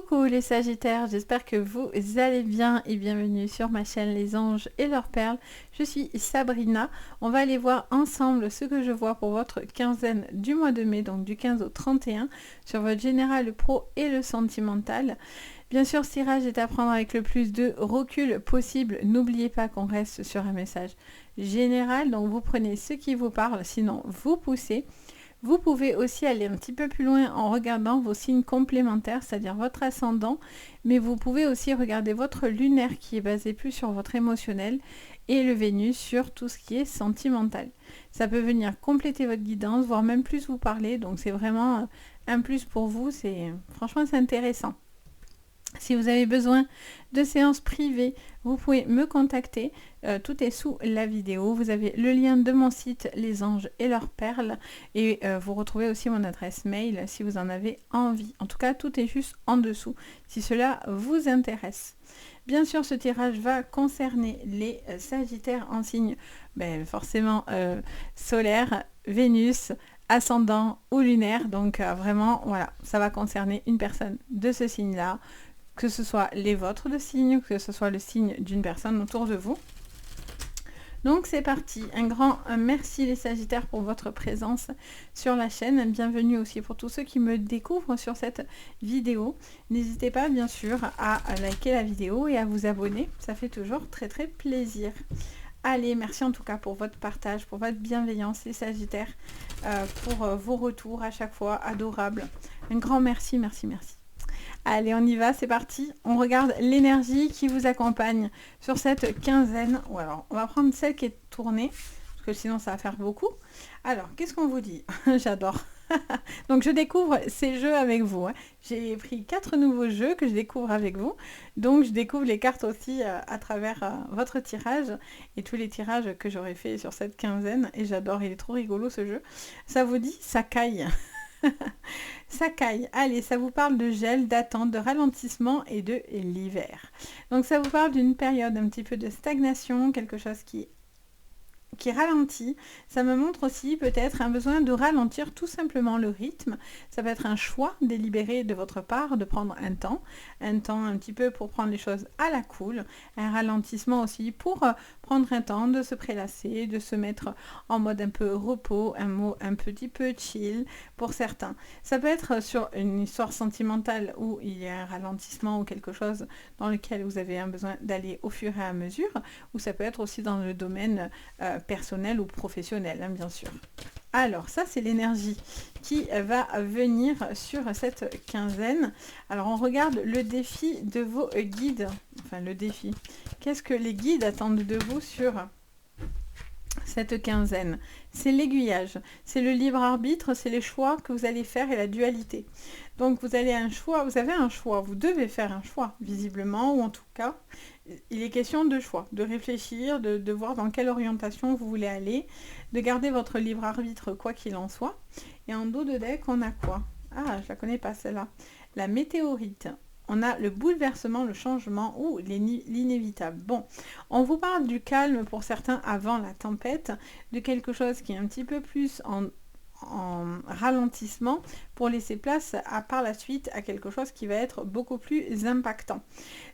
Coucou les Sagittaires, j'espère que vous allez bien et bienvenue sur ma chaîne Les Anges et leurs perles. Je suis Sabrina, on va aller voir ensemble ce que je vois pour votre quinzaine du mois de mai, donc du 15 au 31, sur votre général, le pro et le sentimental. Bien sûr, ce tirage est à prendre avec le plus de recul possible. N'oubliez pas qu'on reste sur un message général, donc vous prenez ce qui vous parle, sinon vous poussez. Vous pouvez aussi aller un petit peu plus loin en regardant vos signes complémentaires, c'est-à-dire votre ascendant, mais vous pouvez aussi regarder votre lunaire qui est basé plus sur votre émotionnel et le Vénus sur tout ce qui est sentimental. Ça peut venir compléter votre guidance, voire même plus vous parler, donc c'est vraiment un plus pour vous, franchement c'est intéressant. Si vous avez besoin de séances privées, vous pouvez me contacter. Tout est sous la vidéo. Vous avez le lien de mon site Les Anges et leurs perles. Et vous retrouvez aussi mon adresse mail si vous en avez envie. En tout cas, tout est juste en dessous si cela vous intéresse. Bien sûr, ce tirage va concerner les Sagittaires en signe forcément solaire, Vénus, ascendant ou lunaire. Donc vraiment, voilà, ça va concerner une personne de ce signe-là. Que ce soit les vôtres de signe, que ce soit le signe d'une personne autour de vous. Donc c'est parti, un grand merci les Sagittaires pour votre présence sur la chaîne. Bienvenue aussi pour tous ceux qui me découvrent sur cette vidéo. N'hésitez pas bien sûr à liker la vidéo et à vous abonner, ça fait toujours très plaisir. Allez, merci en tout cas pour votre partage, pour votre bienveillance les Sagittaires, pour vos retours à chaque fois adorables. Un grand merci. Allez, on y va, c'est parti. On regarde l'énergie qui vous accompagne sur cette quinzaine. Ou alors, on va prendre celle qui est tournée, parce que sinon ça va faire beaucoup. Alors, qu'est-ce qu'on vous dit? J'adore. Donc, je découvre ces jeux avec vous. J'ai pris 4 nouveaux jeux que je découvre avec vous. Donc, je découvre les cartes aussi à travers votre tirage et tous les tirages que j'aurais fait sur cette quinzaine. Et j'adore, il est trop rigolo ce jeu. Ça vous dit? Ça caille. Ça caille. Allez, ça vous parle de gel, d'attente, de ralentissement et de l'hiver. Donc ça vous parle d'une période un petit peu de stagnation, quelque chose qui ralentit. Ça me montre aussi peut-être un besoin de ralentir tout simplement le rythme. Ça peut être un choix délibéré de votre part de prendre un temps un petit peu pour prendre les choses à la cool, un ralentissement aussi pour prendre un temps de se prélasser, de se mettre en mode un peu repos, un petit peu chill pour certains. Ça peut être sur une histoire sentimentale où il y a un ralentissement ou quelque chose dans lequel vous avez un besoin d'aller au fur et à mesure, ou ça peut être aussi dans le domaine personnel ou professionnel, bien sûr. Alors, ça, c'est l'énergie qui va venir sur cette quinzaine. Alors, on regarde le défi de vos guides. Enfin, le défi. Qu'est-ce que les guides attendent de vous sur cette quinzaine? C'est l'aiguillage, c'est le libre arbitre, c'est les choix que vous allez faire et la dualité. Donc vous avez un choix, vous devez faire un choix, visiblement, ou en tout cas, il est question de choix, de réfléchir, de voir dans quelle orientation vous voulez aller, de garder votre libre arbitre quoi qu'il en soit. Et en dos de deck, on a quoi? Ah, je la connais pas celle-là. La météorite. On a le bouleversement, le changement ou l'inévitable. Bon, on vous parle du calme pour certains avant la tempête, de quelque chose qui est un petit peu plus en ralentissement pour laisser place par la suite à quelque chose qui va être beaucoup plus impactant.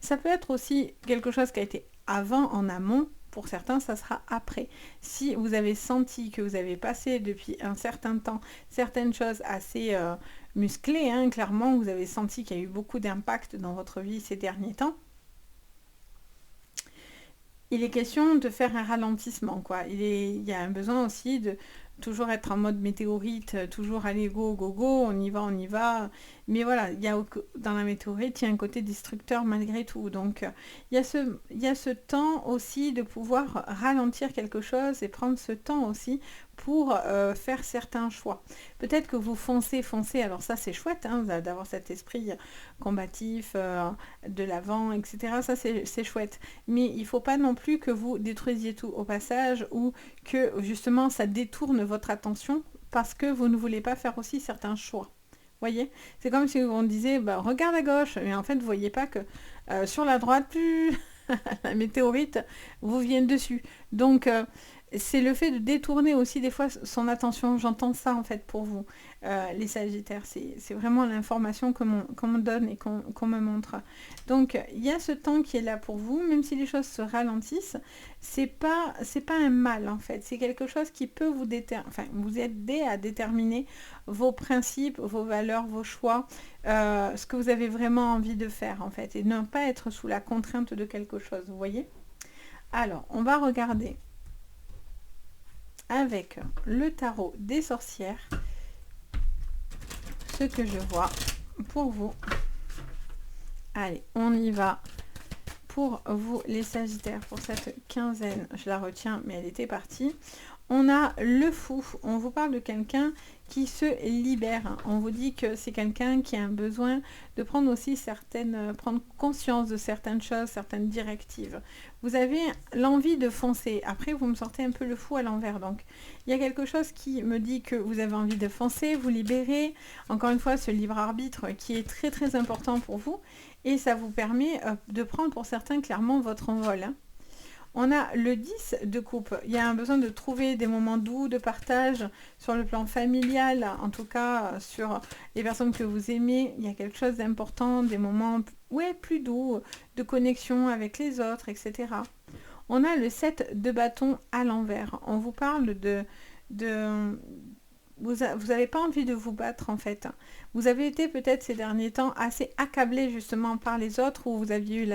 Ça peut être aussi quelque chose qui a été avant, en amont. Pour certains, ça sera après. Si vous avez senti que vous avez passé depuis un certain temps certaines choses assez musclées, clairement, vous avez senti qu'il y a eu beaucoup d'impact dans votre vie ces derniers temps, il est question de faire un ralentissement, quoi. Il y a un besoin aussi de toujours être en mode météorite, toujours aller go, on y va. Mais voilà, dans la météorite, il y a un côté destructeur malgré tout. Donc, il y a ce temps aussi de pouvoir ralentir quelque chose et prendre ce temps aussi pour faire certains choix. Peut-être que vous foncez, alors ça c'est chouette, d'avoir cet esprit combatif, de l'avant, etc. Ça c'est chouette. Mais il ne faut pas non plus que vous détruisiez tout au passage ou que justement ça détourne votre attention parce que vous ne voulez pas faire aussi certains choix. Voyez, c'est comme si on disait regarde à gauche, mais en fait vous voyez pas que sur la droite la météorite vous vient dessus. Donc c'est le fait de détourner aussi des fois son attention. J'entends ça en fait pour vous, les Sagittaires. C'est vraiment l'information qu'on me donne et qu'on me montre. Donc il y a ce temps qui est là pour vous, même si les choses se ralentissent. C'est pas un mal en fait. C'est quelque chose qui peut vous aider à déterminer vos principes, vos valeurs, vos choix, ce que vous avez vraiment envie de faire en fait, et ne pas être sous la contrainte de quelque chose. Vous voyez? Alors, on va regarder avec le tarot des sorcières ce que je vois pour vous. Allez, on y va pour vous les Sagittaires pour cette quinzaine. Je la retiens, mais elle était partie. On a le fou. On vous parle de quelqu'un qui se libère. On vous dit que c'est quelqu'un qui a un besoin de prendre aussi prendre conscience de certaines choses, certaines directives. Vous avez l'envie de foncer. Après, vous me sortez un peu le fou à l'envers. Donc, il y a quelque chose qui me dit que vous avez envie de foncer, vous libérer. Encore une fois, ce libre arbitre qui est très très important pour vous. Et ça vous permet de prendre pour certains clairement votre envol. Hein. On a le 10 de coupe. Il y a un besoin de trouver des moments doux, de partage sur le plan familial, en tout cas sur les personnes que vous aimez. Il y a quelque chose d'important, des moments plus doux, de connexion avec les autres, etc. On a le 7 de bâton à l'envers. On vous parle vous n'avez pas envie de vous battre en fait. Vous avez été peut-être ces derniers temps assez accablé justement par les autres, où vous aviez eu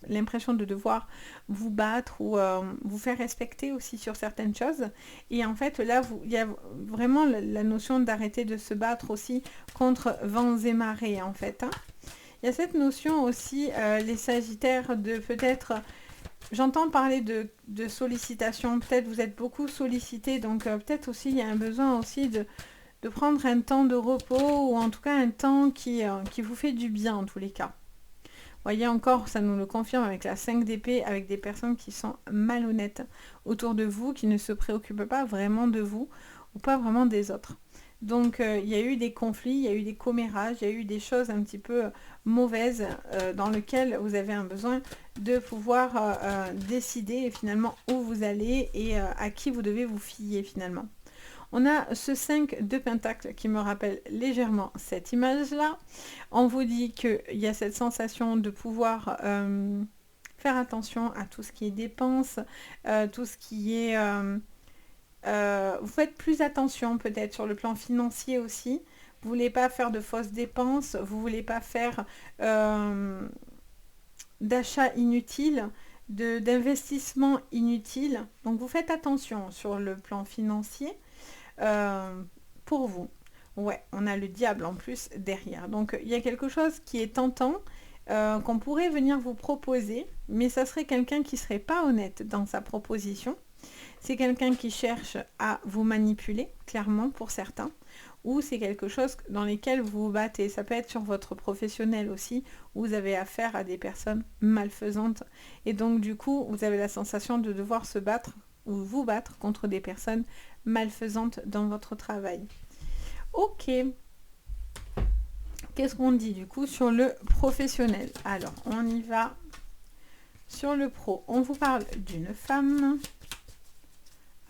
l'impression de devoir vous battre ou vous faire respecter aussi sur certaines choses. Et en fait là, il y a vraiment la notion d'arrêter de se battre aussi contre vents et marées en fait. Hein. Il y a cette notion aussi, les Sagittaires, de peut-être... J'entends parler de sollicitation, peut-être vous êtes beaucoup sollicité, donc peut-être aussi il y a un besoin aussi de prendre un temps de repos, ou en tout cas un temps qui vous fait du bien en tous les cas. Vous voyez encore, ça nous le confirme avec la 5 d'épée, avec des personnes qui sont malhonnêtes autour de vous, qui ne se préoccupent pas vraiment de vous, ou pas vraiment des autres. Donc il y a eu des conflits, il y a eu des commérages, il y a eu des choses un petit peu mauvaises dans lesquelles vous avez un besoin de pouvoir décider finalement où vous allez et à qui vous devez vous fier finalement. On a ce 5 de Pentacle qui me rappelle légèrement cette image-là. On vous dit qu'il y a cette sensation de pouvoir faire attention à tout ce qui est dépenses, tout ce qui est... vous faites plus attention peut-être sur le plan financier aussi. Vous voulez pas faire de fausses dépenses, vous voulez pas faire d'achats inutiles, d'investissements inutiles. Donc vous faites attention sur le plan financier pour vous. Ouais, on a le diable en plus derrière. Donc il y a quelque chose qui est tentant, qu'on pourrait venir vous proposer, mais ça serait quelqu'un qui serait pas honnête dans sa proposition. C'est quelqu'un qui cherche à vous manipuler, clairement, pour certains, ou c'est quelque chose dans lequel vous vous battez. Ça peut être sur votre professionnel aussi, où vous avez affaire à des personnes malfaisantes, et donc du coup, vous avez la sensation de devoir se battre, ou vous battre contre des personnes malfaisantes dans votre travail. Ok. Qu'est-ce qu'on dit du coup sur le professionnel? Alors, on y va. Sur le pro, on vous parle d'une femme...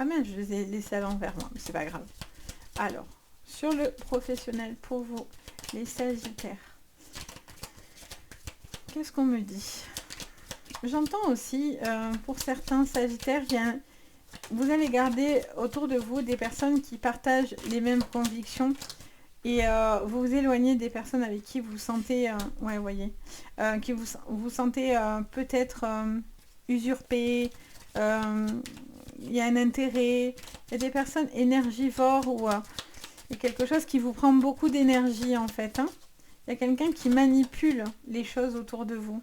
Ah mince, je les ai laissés à l'envers, moi, mais c'est pas grave. Alors, sur le professionnel, pour vous, les Sagittaires, qu'est-ce qu'on me dit? J'entends aussi, pour certains Sagittaires, vous allez garder autour de vous des personnes qui partagent les mêmes convictions, et vous vous éloignez des personnes avec qui vous sentez, ouais, vous voyez, qui vous sentez peut-être usurpé, il y a un intérêt, il y a des personnes énergivores, ou il y a quelque chose qui vous prend beaucoup d'énergie en fait. Hein. Il y a quelqu'un qui manipule les choses autour de vous.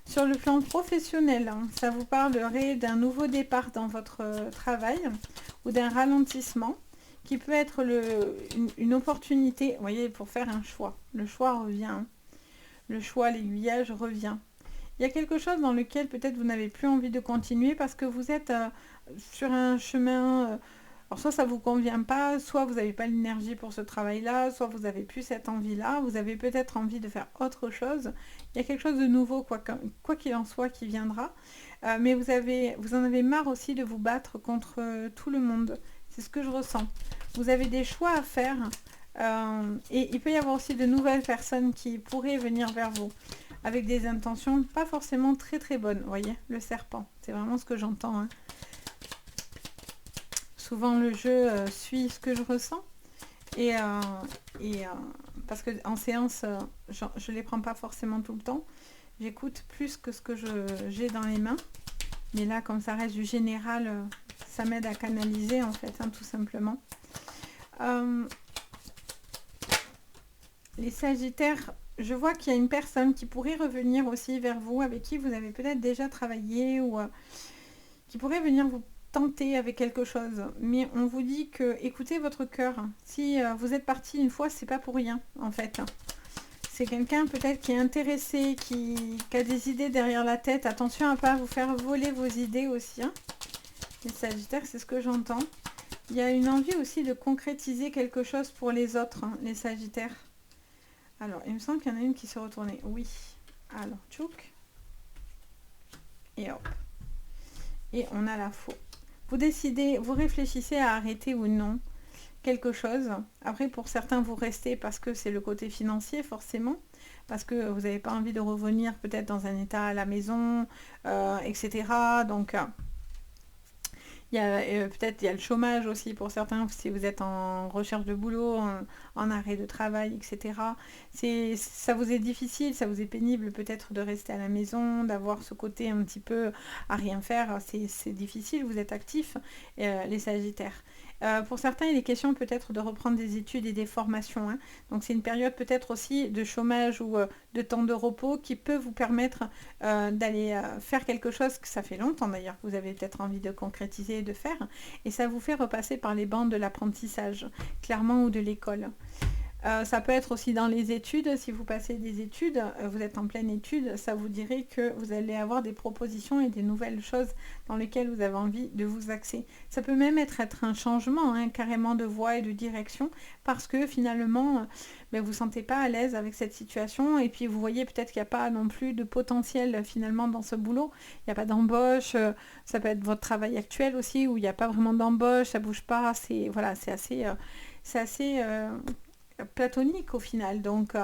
Sur le plan professionnel, hein, ça vous parlerait d'un nouveau départ dans votre travail, ou d'un ralentissement, qui peut être une opportunité, vous voyez, pour faire un choix. Le choix revient. Hein. Le choix, l'aiguillage revient. Il y a quelque chose dans lequel peut-être vous n'avez plus envie de continuer parce que vous êtes sur un chemin Alors soit ça vous convient pas, soit vous n'avez pas l'énergie pour ce travail-là, soit vous n'avez plus cette envie-là, vous avez peut-être envie de faire autre chose. Il y a quelque chose de nouveau, quoi qu'il en soit, qui viendra. Mais vous en avez marre aussi de vous battre contre tout le monde. C'est ce que je ressens. Vous avez des choix à faire. Et il peut y avoir aussi de nouvelles personnes qui pourraient venir vers vous avec des intentions pas forcément très très bonnes. Vous voyez, le serpent, c'est vraiment ce que j'entends. Hein. Souvent le jeu suit ce que je ressens. Et parce que en séance, je les prends pas forcément tout le temps. J'écoute plus que ce que j'ai dans les mains. Mais là, comme ça reste du général, ça m'aide à canaliser en fait, hein, tout simplement. Les Sagittaires, je vois qu'il y a une personne qui pourrait revenir aussi vers vous, avec qui vous avez peut-être déjà travaillé, ou qui pourrait venir vous tenter avec quelque chose. Mais on vous dit que écoutez votre cœur. Si vous êtes parti une fois, c'est pas pour rien en fait. C'est quelqu'un peut-être qui est intéressé, qui a des idées derrière la tête. Attention à ne pas vous faire voler vos idées aussi. Hein. Les Sagittaires, c'est ce que j'entends. Il y a une envie aussi de concrétiser quelque chose pour les autres, hein, les Sagittaires. Alors, il me semble qu'il y en a une qui s'est retournée. Oui. Alors, tchouk. Et hop. Et on a la faux. Vous décidez, vous réfléchissez à arrêter ou non quelque chose. Après, pour certains, vous restez parce que c'est le côté financier, forcément. Parce que vous n'avez pas envie de revenir peut-être dans un état à la maison, etc. Donc... peut-être il y a le chômage aussi pour certains, si vous êtes en recherche de boulot, en arrêt de travail, etc. Ça vous est difficile, ça vous est pénible peut-être de rester à la maison, d'avoir ce côté un petit peu à rien faire. C'est difficile, vous êtes actifs, les Sagittaires. Pour certains, il est question peut-être de reprendre des études et des formations. Hein. Donc c'est une période peut-être aussi de chômage ou de temps de repos qui peut vous permettre d'aller faire quelque chose que ça fait longtemps d'ailleurs que vous avez peut-être envie de concrétiser et de faire. Et ça vous fait repasser par les bancs de l'apprentissage, clairement, ou de l'école. Ça peut être aussi dans les études, si vous passez des études, vous êtes en pleine étude, ça vous dirait que vous allez avoir des propositions et des nouvelles choses dans lesquelles vous avez envie de vous axer. Ça peut même être un changement, hein, carrément de voie et de direction, parce que finalement, vous ne vous sentez pas à l'aise avec cette situation, et puis vous voyez peut-être qu'il n'y a pas non plus de potentiel finalement dans ce boulot, il n'y a pas d'embauche, ça peut être votre travail actuel aussi, où il n'y a pas vraiment d'embauche, ça ne bouge pas, c'est assez platonique au final. Donc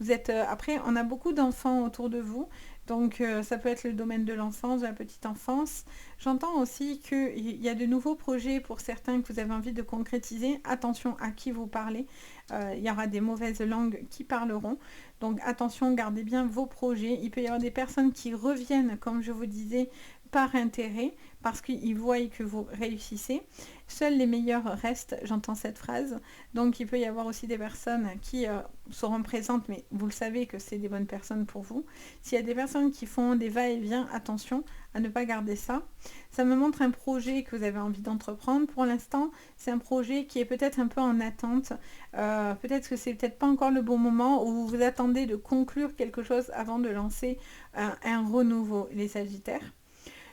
vous êtes après, on a beaucoup d'enfants autour de vous, donc ça peut être le domaine de l'enfance, de la petite enfance. J'entends aussi qu'il y a de nouveaux projets pour certains que vous avez envie de concrétiser. Attention à qui vous parlez, il y aura des mauvaises langues qui parleront, donc attention, gardez bien vos projets. Il peut y avoir des personnes qui reviennent, comme je vous disais, par intérêt, parce qu'ils voient que vous réussissez. Seuls les meilleurs restent, j'entends cette phrase. Donc il peut y avoir aussi des personnes qui seront présentes, mais vous le savez que c'est des bonnes personnes pour vous. S'il y a des personnes qui font des va-et-vient, attention à ne pas garder ça. Ça me montre un projet que vous avez envie d'entreprendre. Pour l'instant, c'est un projet qui est peut-être un peu en attente. Peut-être que c'est peut-être pas encore le bon moment, où vous vous attendez de conclure quelque chose avant de lancer un renouveau, les Sagittaires.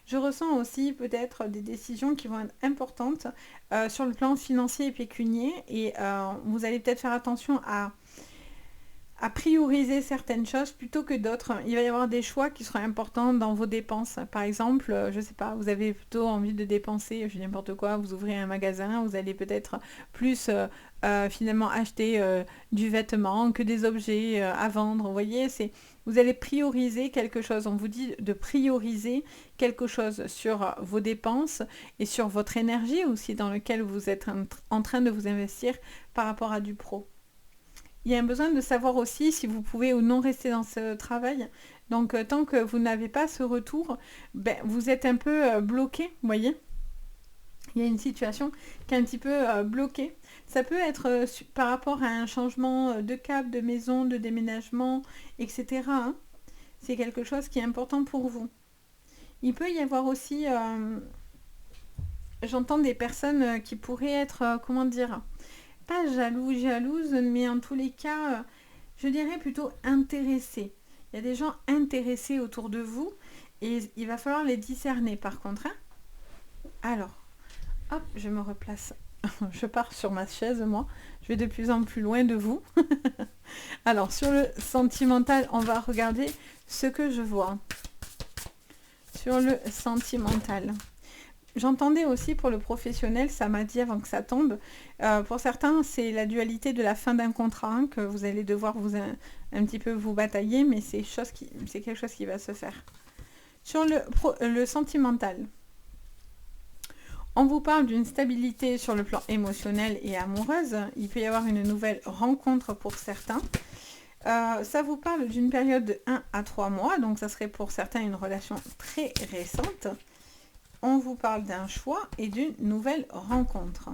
Je ressens aussi peut-être des décisions qui vont être importantes sur le plan financier et pécunier, et vous allez peut-être faire attention à prioriser certaines choses plutôt que d'autres. Il va y avoir des choix qui seront importants dans vos dépenses. Par exemple, je ne sais pas, vous avez plutôt envie de dépenser, je dis n'importe quoi, vous ouvrez un magasin, vous allez peut-être plus finalement acheter du vêtement que des objets à vendre. Vous voyez, vous allez prioriser quelque chose. On vous dit de prioriser quelque chose sur vos dépenses et sur votre énergie aussi, dans lequel vous êtes en train de vous investir par rapport à du pro. Il y a un besoin de savoir aussi si vous pouvez ou non rester dans ce travail. Donc, tant que vous n'avez pas ce retour, vous êtes un peu bloqué, vous voyez. Il y a une situation qui est un petit peu bloquée. Ça peut être par rapport à un changement de cap, de maison, de déménagement, etc. Hein. C'est quelque chose qui est important pour vous. Il peut y avoir aussi, j'entends des personnes qui pourraient être, comment dire, pas jalouses, mais en tous les cas, je dirais plutôt intéressés. Il y a des gens intéressés autour de vous, et il va falloir les discerner par contre. Hein. Alors, hop, je me replace je pars sur ma chaise, moi. Je vais de plus en plus loin de vous. Alors, sur le sentimental, on va regarder ce que je vois. Sur le sentimental. J'entendais aussi pour le professionnel, ça m'a dit avant que ça tombe. Pour certains, c'est la dualité de la fin d'un contrat, hein, que vous allez devoir un petit peu vous batailler, mais c'est quelque chose qui va se faire. Sur le sentimental, on vous parle d'une stabilité sur le plan émotionnel et amoureuse. Il peut y avoir une nouvelle rencontre pour certains. Ça vous parle d'une période de 1 à 3 mois, donc ça serait pour certains une relation très récente. On vous parle d'un choix et d'une nouvelle rencontre.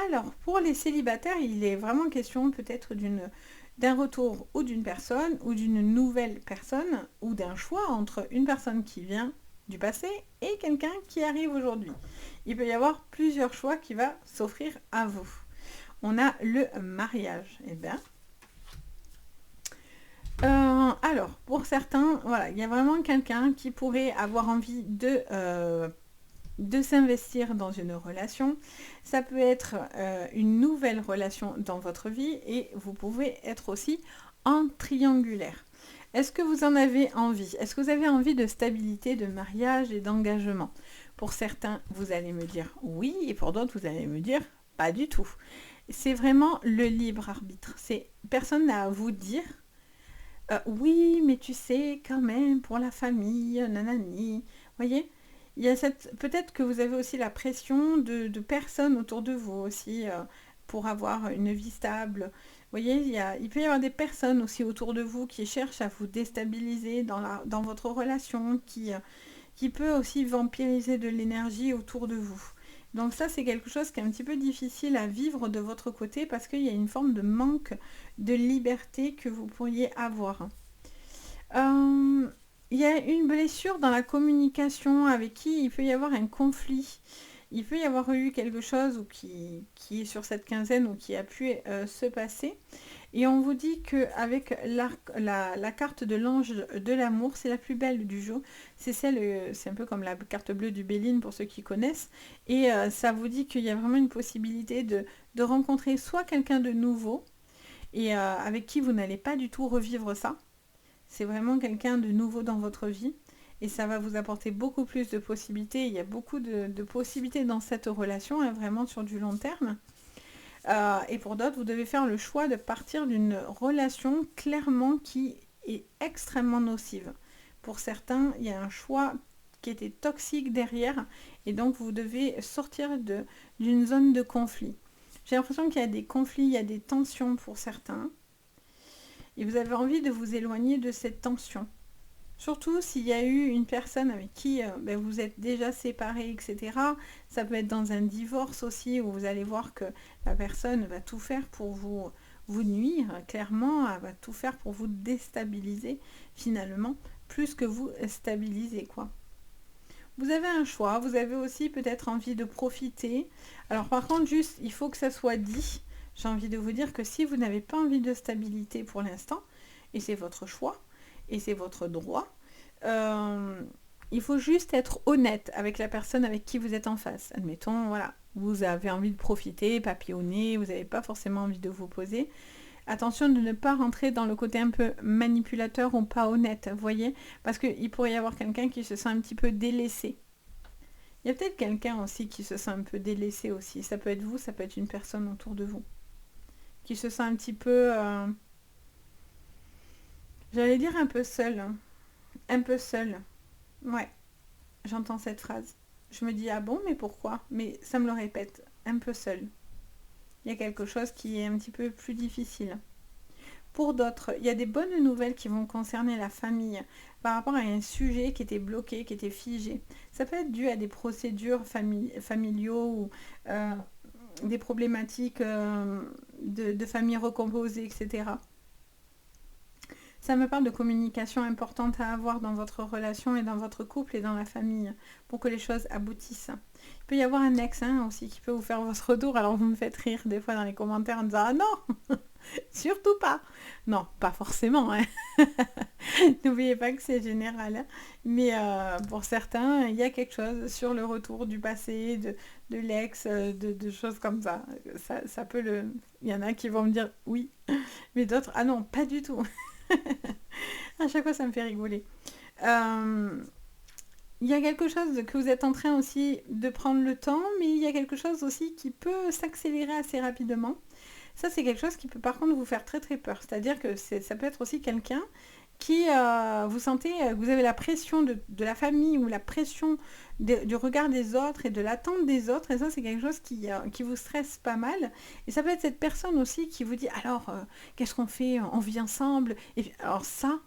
Alors, pour les célibataires, il est vraiment question peut-être d'un retour ou d'une personne ou d'une nouvelle personne ou d'un choix entre une personne qui vient du passé et quelqu'un qui arrive aujourd'hui. Il peut y avoir plusieurs choix qui va s'offrir à vous. On a le mariage. Eh bien, alors, pour certains, voilà, il y a vraiment quelqu'un qui pourrait avoir envie de s'investir dans une relation. Ça peut être une nouvelle relation dans votre vie et vous pouvez être aussi en triangulaire. Est-ce que vous en avez envie? Est-ce que vous avez envie de stabilité, de mariage et d'engagement? Pour certains, vous allez me dire oui, et pour d'autres, vous allez me dire pas du tout. C'est vraiment le libre arbitre. Personne n'a à vous dire oui, mais tu sais, quand même, pour la famille, nanani. Voyez, il y a peut-être que vous avez aussi la pression de personnes autour de vous aussi pour avoir une vie stable. Vous voyez, il peut y avoir des personnes aussi autour de vous qui cherchent à vous déstabiliser dans votre relation, qui peut aussi vampiriser de l'énergie autour de vous. Donc ça, c'est quelque chose qui est un petit peu difficile à vivre de votre côté parce qu'il y a une forme de manque de liberté que vous pourriez avoir. Il y a une blessure dans la communication avec qui il peut y avoir un conflit. Il peut y avoir eu quelque chose qui est sur cette quinzaine ou qui a pu se passer. Et on vous dit qu'avec la carte de l'ange de l'amour, c'est la plus belle du jeu. C'est un peu comme la carte bleue du Béline pour ceux qui connaissent. Et ça vous dit qu'il y a vraiment une possibilité de rencontrer soit quelqu'un de nouveau et avec qui vous n'allez pas du tout revivre ça. C'est vraiment quelqu'un de nouveau dans votre vie. Et ça va vous apporter beaucoup plus de possibilités. Il y a beaucoup de possibilités dans cette relation, hein, vraiment sur du long terme. Et pour d'autres, vous devez faire le choix de partir d'une relation clairement qui est extrêmement nocive. Pour certains, il y a un choix qui était toxique derrière et donc vous devez sortir d'une zone de conflit. J'ai l'impression qu'il y a des conflits, il y a des tensions pour certains et vous avez envie de vous éloigner de cette tension. Surtout s'il y a eu une personne avec qui vous êtes déjà séparés, etc. Ça peut être dans un divorce aussi, où vous allez voir que la personne va tout faire pour vous nuire, clairement, elle va tout faire pour vous déstabiliser, finalement, plus que vous stabiliser, quoi. Vous avez un choix, vous avez aussi peut-être envie de profiter. Alors par contre, juste, il faut que ça soit dit. J'ai envie de vous dire que si vous n'avez pas envie de stabilité pour l'instant, et c'est votre choix, et c'est votre droit. Il faut juste être honnête avec la personne avec qui vous êtes en face. Admettons, voilà, vous avez envie de profiter, papillonner, vous n'avez pas forcément envie de vous poser. Attention de ne pas rentrer dans le côté un peu manipulateur ou pas honnête, vous voyez, parce qu'il pourrait y avoir quelqu'un qui se sent un petit peu délaissé. Il y a peut-être quelqu'un aussi qui se sent un peu délaissé aussi. Ça peut être vous, ça peut être une personne autour de vous qui se sent un petit peu... J'allais dire un peu seul. Hein. Un peu seul. Ouais, j'entends cette phrase. Je me dis, ah bon, mais pourquoi? Mais ça me le répète, un peu seul. Il y a quelque chose qui est un petit peu plus difficile. Pour d'autres, il y a des bonnes nouvelles qui vont concerner la famille par rapport à un sujet qui était bloqué, qui était figé. Ça peut être dû à des procédures familiaux ou des problématiques de famille recomposée, etc. Ça me parle de communication importante à avoir dans votre relation et dans votre couple et dans la famille pour que les choses aboutissent. Il peut y avoir un ex aussi qui peut vous faire votre retour. Alors vous me faites rire des fois dans les commentaires en disant « Ah non, surtout pas !» Non, pas forcément. N'oubliez pas que c'est général. Mais pour certains, il y a quelque chose sur le retour du passé, de l'ex, de choses comme ça. Ça peut le... Il y en a qui vont me dire oui, mais d'autres, ah non, pas du tout. À chaque fois, ça me fait rigoler. Il y a quelque chose que vous êtes en train aussi de prendre le temps, mais il y a quelque chose aussi qui peut s'accélérer assez rapidement. Ça, c'est quelque chose qui peut par contre vous faire très très peur. C'est-à-dire que ça peut être aussi quelqu'un qui, vous sentez, que vous avez la pression de la famille ou la pression du regard des autres et de l'attente des autres. Et ça, c'est quelque chose qui vous stresse pas mal. Et ça peut être cette personne aussi qui vous dit, alors, qu'est-ce qu'on fait? On vit ensemble. Et puis, alors ça,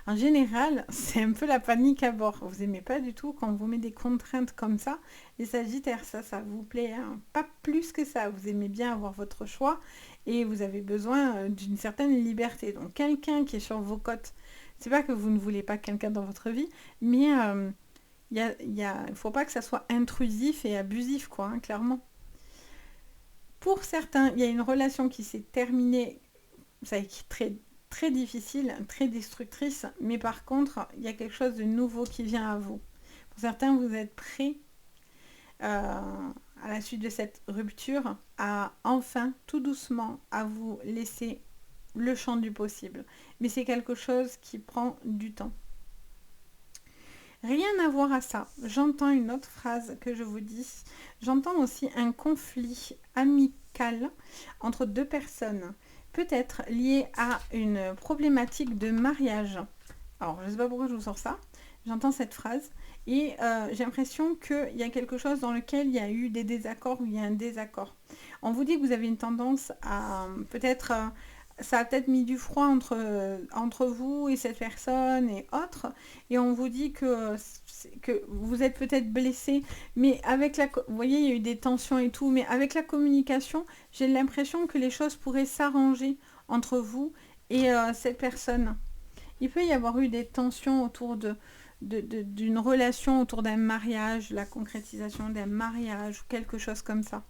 en général, c'est un peu la panique à bord. Vous aimez pas du tout quand on vous met des contraintes comme ça. Les Sagittaires, ça vous plaît, pas plus que ça. Vous aimez bien avoir votre choix et vous avez besoin d'une certaine liberté. Donc quelqu'un qui est sur vos côtes, c'est pas que vous ne voulez pas quelqu'un dans votre vie, mais il faut pas que ça soit intrusif et abusif, quoi, clairement. Pour certains, il y a une relation qui s'est terminée, ça qui est très difficile, très destructrice, mais par contre, il y a quelque chose de nouveau qui vient à vous. Pour certains, vous êtes prêts à la suite de cette rupture à enfin, tout doucement, à vous laisser le champ du possible. Mais c'est quelque chose qui prend du temps. Rien à voir à ça. J'entends une autre phrase que je vous dis. J'entends aussi un conflit amical entre deux personnes. Peut-être lié à une problématique de mariage. Alors, je ne sais pas pourquoi je vous sors ça. J'entends cette phrase et j'ai l'impression qu'il y a quelque chose dans lequel il y a eu des désaccords ou il y a un désaccord. On vous dit que vous avez une tendance à peut-être... ça a peut-être mis du froid entre vous et cette personne et autres. Et on vous dit que vous êtes peut-être blessé. Mais avec la... Vous voyez, il y a eu des tensions et tout. Mais avec la communication, j'ai l'impression que les choses pourraient s'arranger entre vous et cette personne. Il peut y avoir eu des tensions autour d'une relation, autour d'un mariage, la concrétisation d'un mariage ou quelque chose comme ça.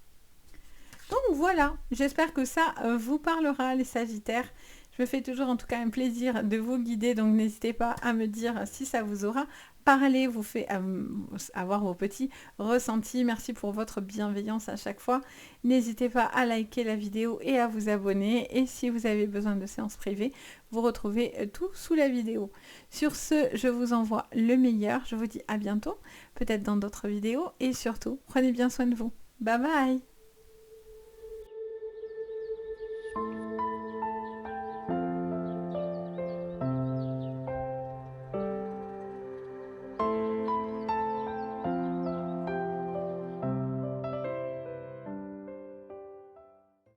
Donc voilà, j'espère que ça vous parlera les Sagittaires. Je me fais toujours en tout cas un plaisir de vous guider, donc n'hésitez pas à me dire si ça vous aura parlé, vous fait avoir vos petits ressentis. Merci pour votre bienveillance à chaque fois. N'hésitez pas à liker la vidéo et à vous abonner. Et si vous avez besoin de séances privées, vous retrouvez tout sous la vidéo. Sur ce, je vous envoie le meilleur. Je vous dis à bientôt, peut-être dans d'autres vidéos. Et surtout, prenez bien soin de vous. Bye bye!